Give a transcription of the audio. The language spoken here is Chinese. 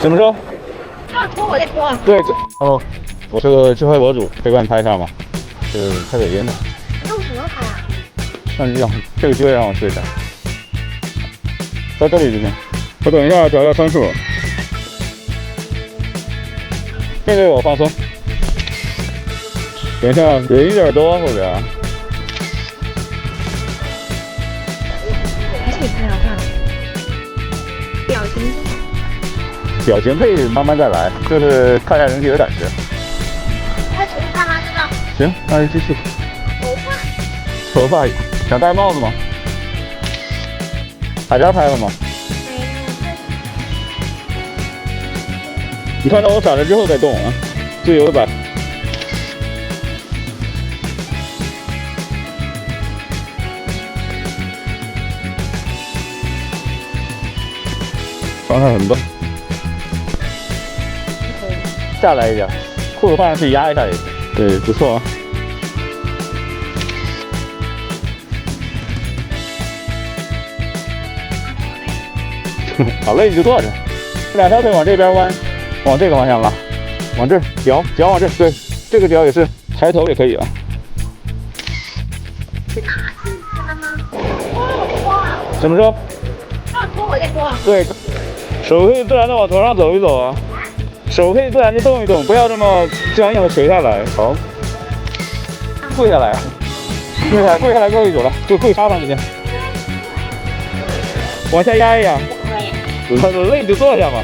怎么说？要拖我再拖。对，哦，我是个自拍博主，可以帮你拍一下吗？是拍北京的。用什么拍啊？那你让这个机会让我试一下，在这里就行。我等一下调一下参数。面对我放松。等一下，人有点多后边。还是你拍好看。表情可以慢慢再来，就是看一下人体的感觉。开始看吗？这个。行，那就继续。头发。想戴帽子吗？海边拍了吗？没有。你看到我闪了之后再动啊，自由的摆。状态很棒。下来一点，裤子换上去压一下也行。对，不错啊。好累你就坐着，两条腿往这边弯，往这个方向拉，往这儿脚往这儿，对，这个脚也是抬头也可以啊。怎么说？要拖我再拖。对，手可以自然的往头上走一走啊，手可以自然的动一动，不要这么僵硬的垂下来。好，跪下来啊，跪下来够一组了，就跪插上去，往下压一压。累就坐下嘛。